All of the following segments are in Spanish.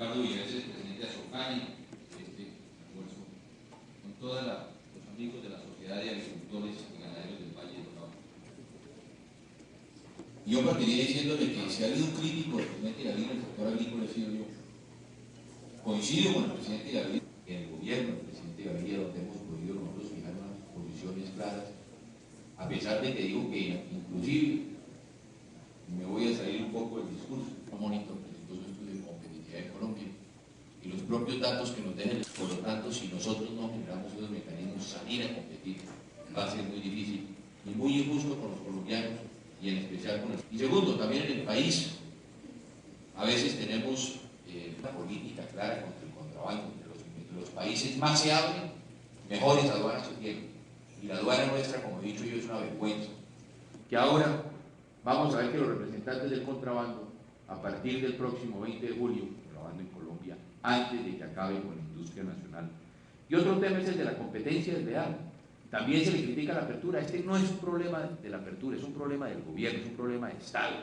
Ricardo Villaveses, presidente de Asocani, este almuerzo con todos los amigos de la Sociedad de Agricultores y Ganaderos del Valle del Cauca. Yo partiría diciéndole que si ha habido un crítico del presidente Gaviria en el sector agrícola he sido yo. Coincido con el presidente Gaviria, en el gobierno del presidente Gaviria, donde hemos podido nosotros fijar unas posiciones claras, a pesar de que digo que inclusive me voy a salir un poco del discurso, un monitor exitoso estudio de competitividad en Colombia y los propios datos que nos dejen. Por lo tanto, si nosotros no generamos esos mecanismos, salir a competir va a ser muy difícil y muy injusto con los colombianos y en especial con el... Y segundo, también en el país a veces tenemos una política clara contra el contrabando. Entre los países más se abren, mejores aduanas se tienen, y la aduana nuestra, como he dicho yo, es una vergüenza. Que ahora vamos a ver que los representantes del contrabando, a partir del próximo 20 de julio, contrabando en Colombia, antes de que acabe con la industria nacional. Y otro tema es el de la competencia desleal. También se le critica la apertura. Este no es un problema de la apertura, es un problema del gobierno, es un problema de Estado.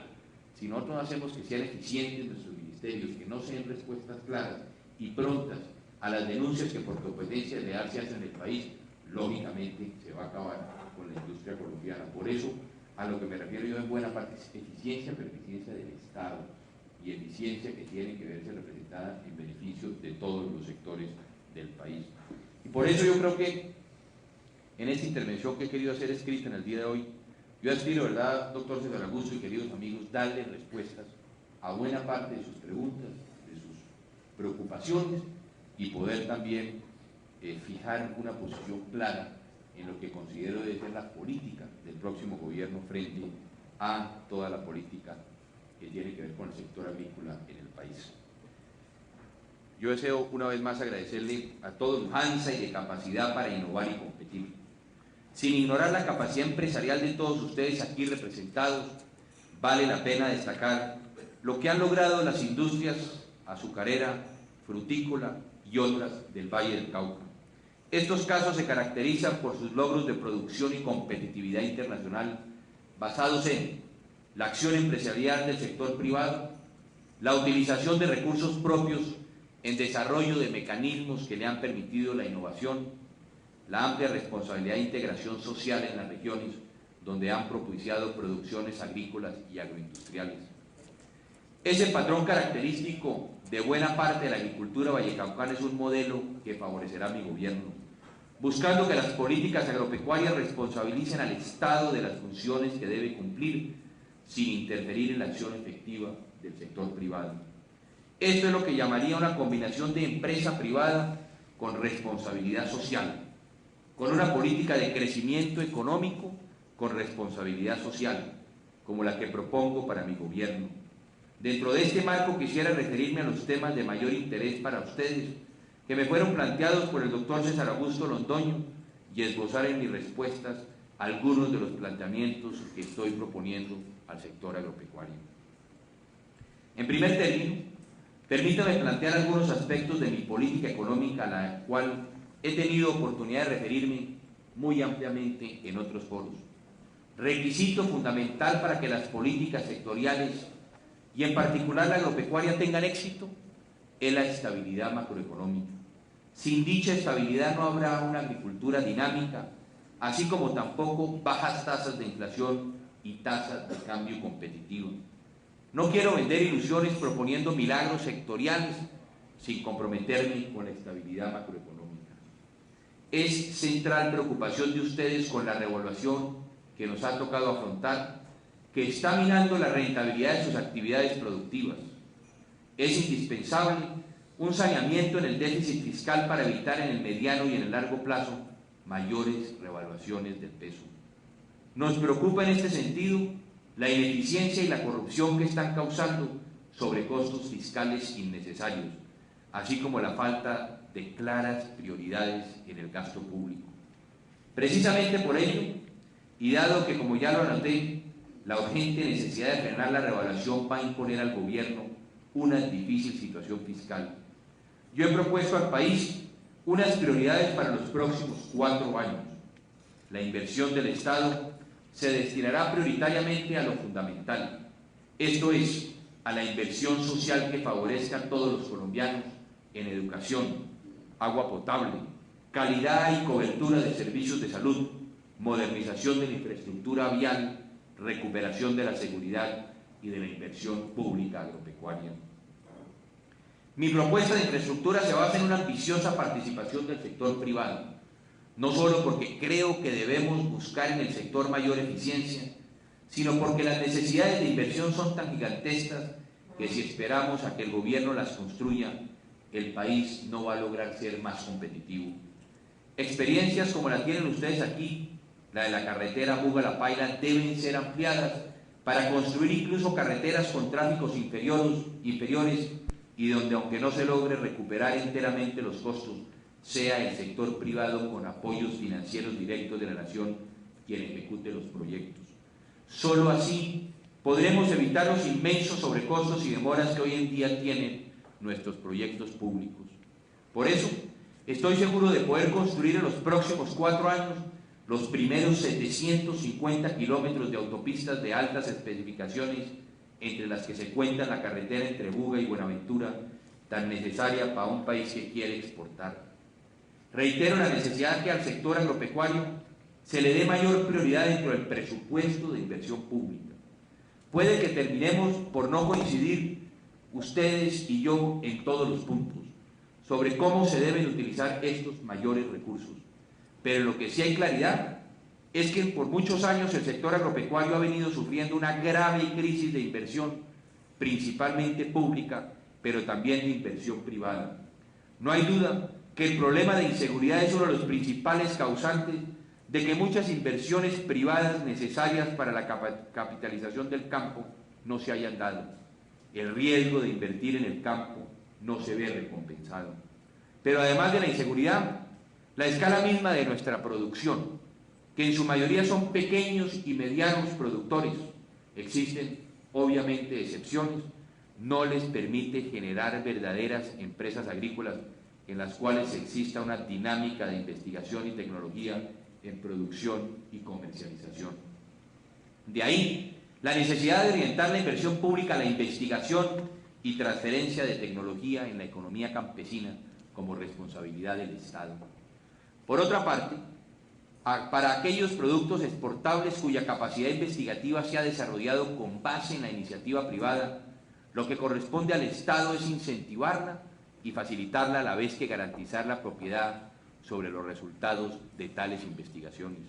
Si nosotros no hacemos que sean eficientes nuestros ministerios, que no sean respuestas claras y prontas a las denuncias que por competencia desleal se hacen en el país, lógicamente se va a acabar con la industria colombiana. Por eso, a lo que me refiero yo en buena parte es eficiencia, pero eficiencia del Estado y eficiencia que tiene que verse representada en beneficio de todos los sectores del país. Y por eso yo creo que en esta intervención que he querido hacer escrita en el día de hoy, yo aspiro, ¿verdad, doctor César Augusto y queridos amigos, darle respuestas a buena parte de sus preguntas, de sus preocupaciones y poder también fijar una posición clara en lo que considero debe ser la política del próximo gobierno frente a toda la política que tiene que ver con el sector agrícola en el país. Yo deseo una vez más agradecerle a todos pujanza y de capacidad para innovar y competir. Sin ignorar la capacidad empresarial de todos ustedes aquí representados, vale la pena destacar lo que han logrado las industrias azucarera, frutícola y otras del Valle del Cauca. Estos casos se caracterizan por sus logros de producción y competitividad internacional basados en la acción empresarial del sector privado, la utilización de recursos propios en desarrollo de mecanismos que le han permitido la innovación, la amplia responsabilidad e integración social en las regiones donde han propiciado producciones agrícolas y agroindustriales. Ese patrón característico de buena parte de la agricultura vallecaucana es un modelo que favorecerá mi gobierno, buscando que las políticas agropecuarias responsabilicen al Estado de las funciones que debe cumplir sin interferir en la acción efectiva del sector privado. Esto es lo que llamaría una combinación de empresa privada con responsabilidad social, con una política de crecimiento económico con responsabilidad social, como la que propongo para mi gobierno. Dentro de este marco quisiera referirme a los temas de mayor interés para ustedes, que me fueron planteados por el doctor César Augusto Londoño, y esbozar en mis respuestas algunos de los planteamientos que estoy proponiendo al sector agropecuario. En primer término, permítame plantear algunos aspectos de mi política económica, a la cual he tenido oportunidad de referirme muy ampliamente en otros foros. Requisito fundamental para que las políticas sectoriales y en particular la agropecuaria tengan éxito es la estabilidad macroeconómica. Sin dicha estabilidad no habrá una agricultura dinámica, así como tampoco bajas tasas de inflación y tasas de cambio competitivo. No quiero vender ilusiones proponiendo milagros sectoriales sin comprometerme con la estabilidad macroeconómica. Es central preocupación de ustedes con la revaluación que nos ha tocado afrontar, que está minando la rentabilidad de sus actividades productivas. Es indispensable un saneamiento en el déficit fiscal para evitar en el mediano y en el largo plazo mayores revaluaciones del peso. Nos preocupa en este sentido la ineficiencia y la corrupción que están causando sobrecostos fiscales innecesarios, así como la falta de claras prioridades en el gasto público. Precisamente por ello, y dado que, como ya lo anoté, la urgente necesidad de frenar la revaluación va a imponer al gobierno una difícil situación fiscal, yo he propuesto al país unas prioridades para los próximos 4 años. La inversión del Estado se destinará prioritariamente a lo fundamental, esto es, a la inversión social que favorezca a todos los colombianos en educación, agua potable, calidad y cobertura de servicios de salud, modernización de la infraestructura vial, recuperación de la seguridad y de la inversión pública agropecuaria. Mi propuesta de infraestructura se basa en una ambiciosa participación del sector privado, no solo porque creo que debemos buscar en el sector mayor eficiencia, sino porque las necesidades de inversión son tan gigantescas que si esperamos a que el gobierno las construya, el país no va a lograr ser más competitivo. Experiencias como la tienen ustedes aquí, la de la carretera Buga-La Paila, deben ser ampliadas para construir incluso carreteras con tráficos inferiores y donde, aunque no se logre recuperar enteramente los costos, sea el sector privado con apoyos financieros directos de la nación quien ejecute los proyectos. Solo así podremos evitar los inmensos sobrecostos y demoras que hoy en día tienen nuestros proyectos públicos. Por eso, estoy seguro de poder construir en los próximos 4 años los primeros 750 kilómetros de autopistas de altas especificaciones, entre las que se cuenta la carretera entre Buga y Buenaventura, tan necesaria para un país que quiere exportar. Reitero la necesidad que al sector agropecuario se le dé mayor prioridad dentro del presupuesto de inversión pública. Puede que terminemos por no coincidir ustedes y yo en todos los puntos sobre cómo se deben utilizar estos mayores recursos, pero lo que sí hay claridad es que por muchos años el sector agropecuario ha venido sufriendo una grave crisis de inversión, principalmente pública, pero también de inversión privada. No hay duda que el problema de inseguridad es uno de los principales causantes de que muchas inversiones privadas necesarias para la capitalización del campo no se hayan dado. El riesgo de invertir en el campo no se ve recompensado. Pero además de la inseguridad, la escala misma de nuestra producción, que en su mayoría son pequeños y medianos productores, existen obviamente excepciones, no les permite generar verdaderas empresas agrícolas en las cuales exista una dinámica de investigación y tecnología en producción y comercialización. De ahí la necesidad de orientar la inversión pública a la investigación y transferencia de tecnología en la economía campesina como responsabilidad del Estado. Por otra parte, para aquellos productos exportables cuya capacidad investigativa se ha desarrollado con base en la iniciativa privada, lo que corresponde al Estado es incentivarla y facilitarla a la vez que garantizar la propiedad sobre los resultados de tales investigaciones.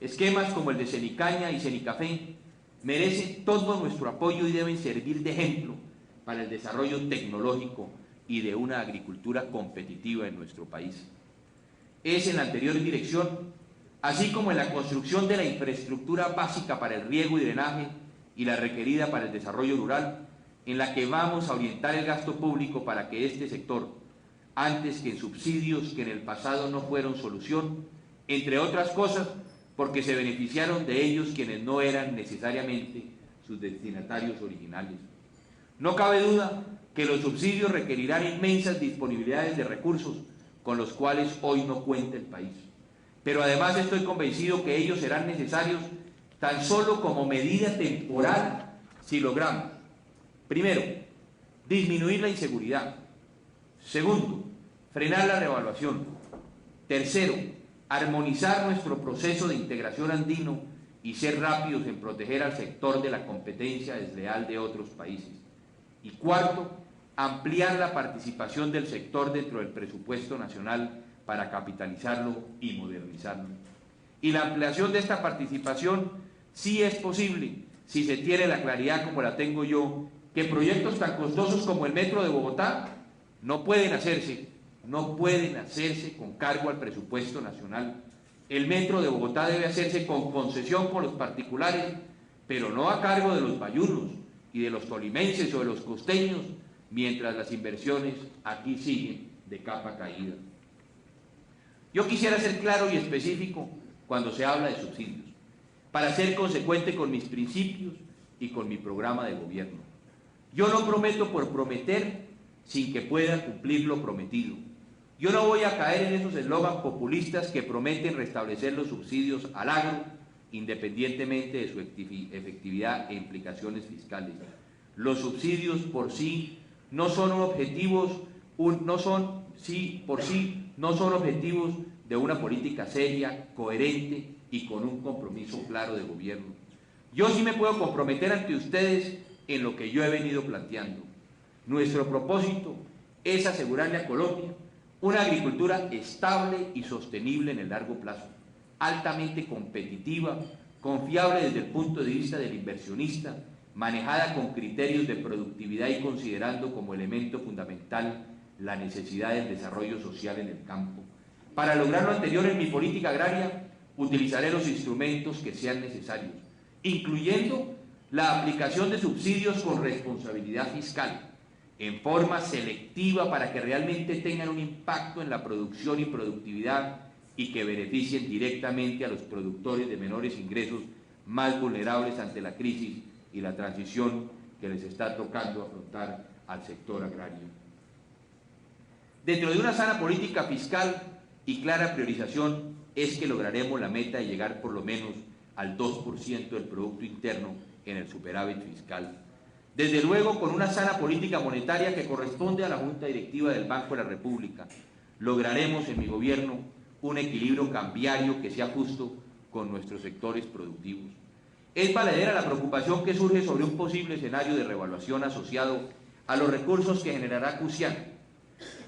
Esquemas como el de Cenicaña y Cenicafé merecen todo nuestro apoyo y deben servir de ejemplo para el desarrollo tecnológico y de una agricultura competitiva en nuestro país. Es en la anterior dirección, así como en la construcción de la infraestructura básica para el riego y drenaje y la requerida para el desarrollo rural, en la que vamos a orientar el gasto público para que este sector, antes que en subsidios que en el pasado no fueron solución, entre otras cosas porque se beneficiaron de ellos quienes no eran necesariamente sus destinatarios originales. No cabe duda que los subsidios requerirán inmensas disponibilidades de recursos con los cuales hoy no cuenta el país. Pero además estoy convencido que ellos serán necesarios tan solo como medida temporal si logramos, primero, disminuir la inseguridad. Segundo, frenar la revaluación. Tercero, armonizar nuestro proceso de integración andino y ser rápidos en proteger al sector de la competencia desleal de otros países. Y cuarto, ampliar la participación del sector dentro del presupuesto nacional para capitalizarlo y modernizarlo. Y la ampliación de esta participación sí es posible si se tiene la claridad como la tengo yo, que proyectos tan costosos como el Metro de Bogotá no pueden hacerse con cargo al presupuesto nacional. El Metro de Bogotá debe hacerse con concesión por los particulares, pero no a cargo de los bayunos y de los tolimenses o de los costeños, mientras las inversiones aquí siguen de capa caída. Yo quisiera ser claro y específico cuando se habla de subsidios, para ser consecuente con mis principios y con mi programa de gobierno. Yo no prometo por prometer sin que pueda cumplir lo prometido. Yo no voy a caer en esos eslogans populistas que prometen restablecer los subsidios al agro, independientemente de su efectividad e implicaciones fiscales. Los subsidios por sí no son objetivos de una política seria, coherente y con un compromiso claro de gobierno. Yo sí me puedo comprometer ante ustedes en lo que yo he venido planteando. Nuestro propósito es asegurarle a Colombia una agricultura estable y sostenible en el largo plazo, altamente competitiva, confiable desde el punto de vista del inversionista, manejada con criterios de productividad y considerando como elemento fundamental la necesidad del desarrollo social en el campo. Para lograr lo anterior en mi política agraria, utilizaré los instrumentos que sean necesarios, incluyendo la aplicación de subsidios con responsabilidad fiscal, en forma selectiva para que realmente tengan un impacto en la producción y productividad y que beneficien directamente a los productores de menores ingresos más vulnerables ante la crisis y la transición que les está tocando afrontar al sector agrario. Dentro de una sana política fiscal y clara priorización es que lograremos la meta de llegar por lo menos al 2% del Producto Interno en el superávit fiscal. Desde luego, con una sana política monetaria que corresponde a la Junta Directiva del Banco de la República, lograremos en mi gobierno un equilibrio cambiario que sea justo con nuestros sectores productivos. Es valedera la preocupación que surge sobre un posible escenario de revaluación asociado a los recursos que generará Cusiana.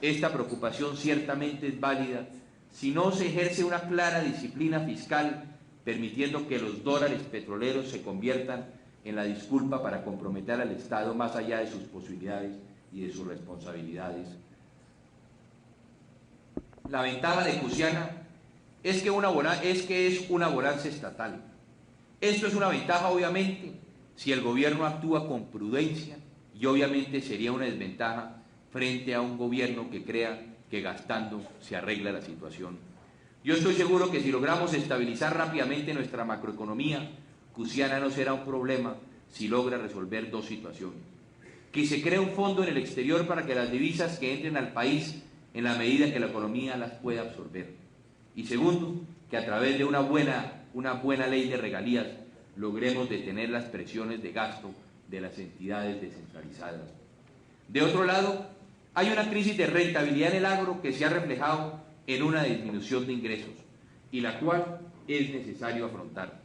Esta preocupación ciertamente es válida si no se ejerce una clara disciplina fiscal, permitiendo que los dólares petroleros se conviertan en la disculpa para comprometer al Estado más allá de sus posibilidades y de sus responsabilidades. La ventaja de Cusiana es que es una bonanza estatal. Esto es una ventaja, obviamente, si el gobierno actúa con prudencia, y obviamente sería una desventaja frente a un gobierno que crea que gastando se arregla la situación. Yo estoy seguro que si logramos estabilizar rápidamente nuestra macroeconomía, Cusiana no será un problema si logra resolver dos situaciones: que se cree un fondo en el exterior para que las divisas que entren al país en la medida que la economía las pueda absorber, y segundo, que a través de una buena ley de regalías logremos detener las presiones de gasto de las entidades descentralizadas. De otro lado, hay una crisis de rentabilidad en el agro que se ha reflejado en una disminución de ingresos y la cual es necesario afrontar.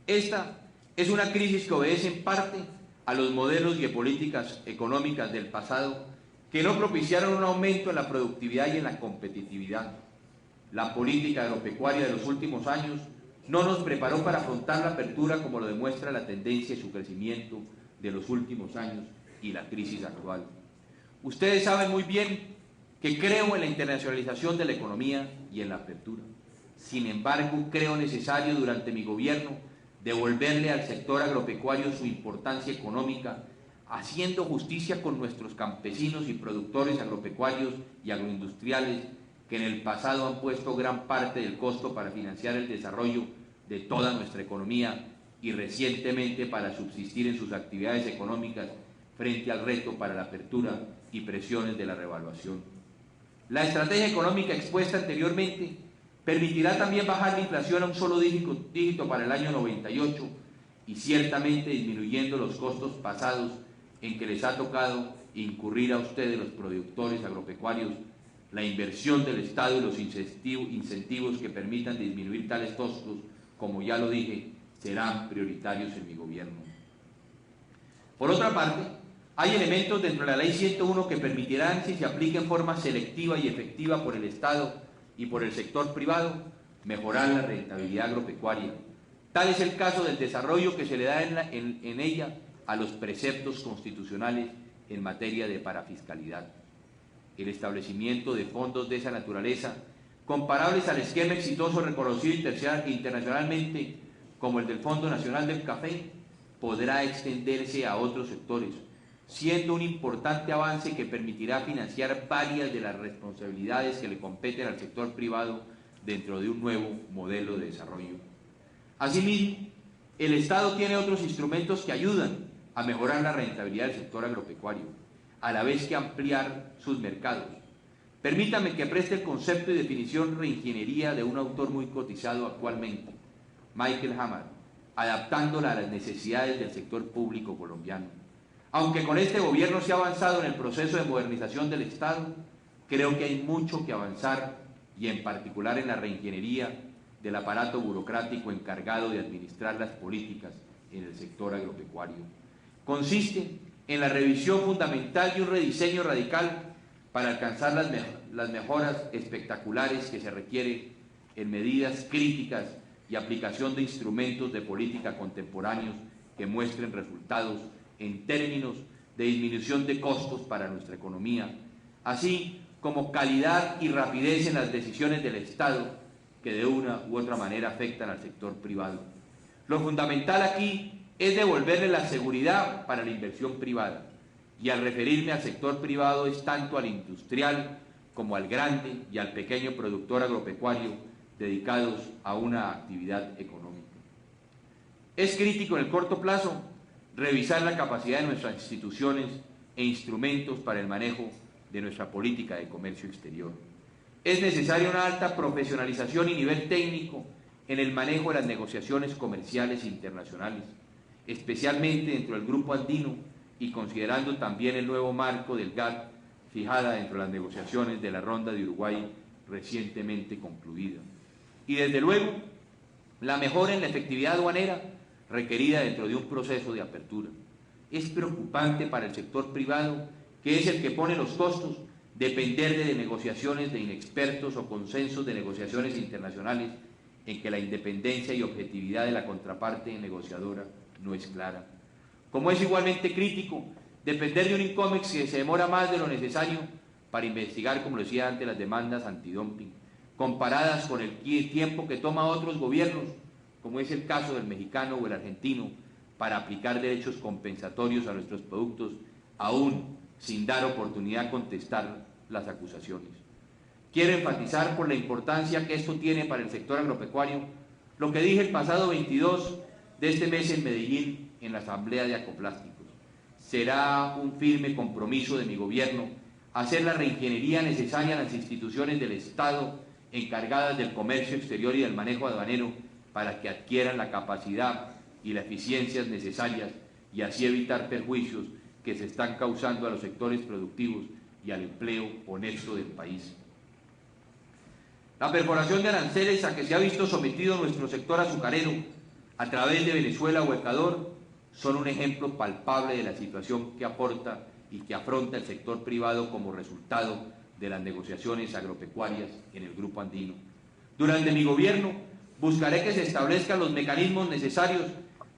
Esta es una crisis que obedece en parte a los modelos y políticas económicas del pasado que no propiciaron un aumento en la productividad y en la competitividad. La política agropecuaria de los últimos años no nos preparó para afrontar la apertura como lo demuestra la tendencia y su crecimiento de los últimos años y la crisis actual. Ustedes saben muy bien que creo en la internacionalización de la economía y en la apertura. Sin embargo, creo necesario durante mi gobierno devolverle al sector agropecuario su importancia económica, haciendo justicia con nuestros campesinos y productores agropecuarios y agroindustriales que en el pasado han puesto gran parte del costo para financiar el desarrollo de toda nuestra economía y recientemente para subsistir en sus actividades económicas frente al reto para la apertura y presiones de la revaluación. La estrategia económica expuesta anteriormente permitirá también bajar la inflación a un solo dígito para el año 98 y ciertamente disminuyendo los costos pasados en que les ha tocado incurrir a ustedes los productores agropecuarios. La inversión del Estado y los incentivos que permitan disminuir tales costos, como ya lo dije, serán prioritarios en mi gobierno. Por otra parte, hay elementos dentro de la Ley 101 que permitirán, si se aplica en forma selectiva y efectiva por el Estado y por el sector privado, mejorar la rentabilidad agropecuaria. Tal es el caso del desarrollo que se le da en ella a los preceptos constitucionales en materia de parafiscalidad. El establecimiento de fondos de esa naturaleza, comparables al esquema exitoso reconocido internacionalmente como el del Fondo Nacional del Café, podrá extenderse a otros sectores, siendo un importante avance que permitirá financiar varias de las responsabilidades que le competen al sector privado dentro de un nuevo modelo de desarrollo. Asimismo, el Estado tiene otros instrumentos que ayudan a mejorar la rentabilidad del sector agropecuario, a la vez que ampliar sus mercados. Permítame que preste el concepto y definición reingeniería de un autor muy cotizado actualmente, Michael Hammer, adaptándola a las necesidades del sector público colombiano. Aunque con este gobierno se ha avanzado en el proceso de modernización del Estado, creo que hay mucho que avanzar y en particular en la reingeniería del aparato burocrático encargado de administrar las políticas en el sector agropecuario. Consiste en la revisión fundamental y un rediseño radical para alcanzar las mejoras espectaculares que se requieren en medidas críticas y aplicación de instrumentos de política contemporáneos que muestren resultados en términos de disminución de costos para nuestra economía, así como calidad y rapidez en las decisiones del Estado que de una u otra manera afectan al sector privado. Lo fundamental aquí es devolverle la seguridad para la inversión privada, y al referirme al sector privado es tanto al industrial como al grande y al pequeño productor agropecuario dedicados a una actividad económica. Es crítico en el corto plazo revisar la capacidad de nuestras instituciones e instrumentos para el manejo de nuestra política de comercio exterior. Es necesaria una alta profesionalización y nivel técnico en el manejo de las negociaciones comerciales internacionales, especialmente dentro del Grupo Andino y considerando también el nuevo marco del GATT fijada dentro de las negociaciones de la ronda de Uruguay recientemente concluida. Y desde luego, la mejora en la efectividad aduanera requerida dentro de un proceso de apertura. Es preocupante para el sector privado, que es el que pone los costos, depender de negociaciones de inexpertos o consensos de negociaciones internacionales en que la independencia y objetividad de la contraparte negociadora no es clara. Como es igualmente crítico depender de un INCOMEX que se demora más de lo necesario para investigar, como lo decía antes, las demandas antidumping, comparadas con el tiempo que toma otros gobiernos, como es el caso del mexicano o el argentino, para aplicar derechos compensatorios a nuestros productos, aún sin dar oportunidad a contestar las acusaciones. Quiero enfatizar por la importancia que esto tiene para el sector agropecuario lo que dije el pasado 22 de este mes en Medellín, en la Asamblea de Acoplásticos. Será un firme compromiso de mi gobierno hacer la reingeniería necesaria en las instituciones del Estado encargadas del comercio exterior y del manejo aduanero para que adquieran la capacidad y las eficiencias necesarias y así evitar perjuicios que se están causando a los sectores productivos y al empleo honesto del país. La perforación de aranceles a que se ha visto sometido nuestro sector azucarero a través de Venezuela o Ecuador son un ejemplo palpable de la situación que aporta y que afronta el sector privado como resultado de las negociaciones agropecuarias en el Grupo Andino. Durante mi gobierno buscaré que se establezcan los mecanismos necesarios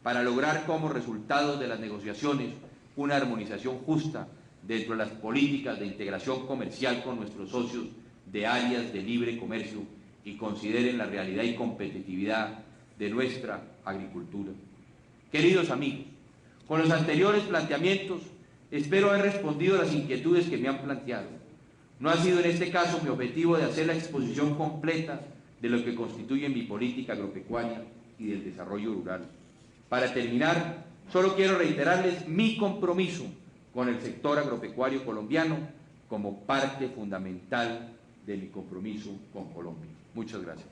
para lograr como resultado de las negociaciones una armonización justa dentro de las políticas de integración comercial con nuestros socios de áreas de libre comercio y consideren la realidad y competitividad de nuestra agricultura. Queridos amigos, con los anteriores planteamientos espero haber respondido a las inquietudes que me han planteado. No ha sido en este caso mi objetivo de hacer la exposición completa de lo que constituye mi política agropecuaria y del desarrollo rural. Para terminar, solo quiero reiterarles mi compromiso con el sector agropecuario colombiano como parte fundamental de mi compromiso con Colombia. Muchas gracias.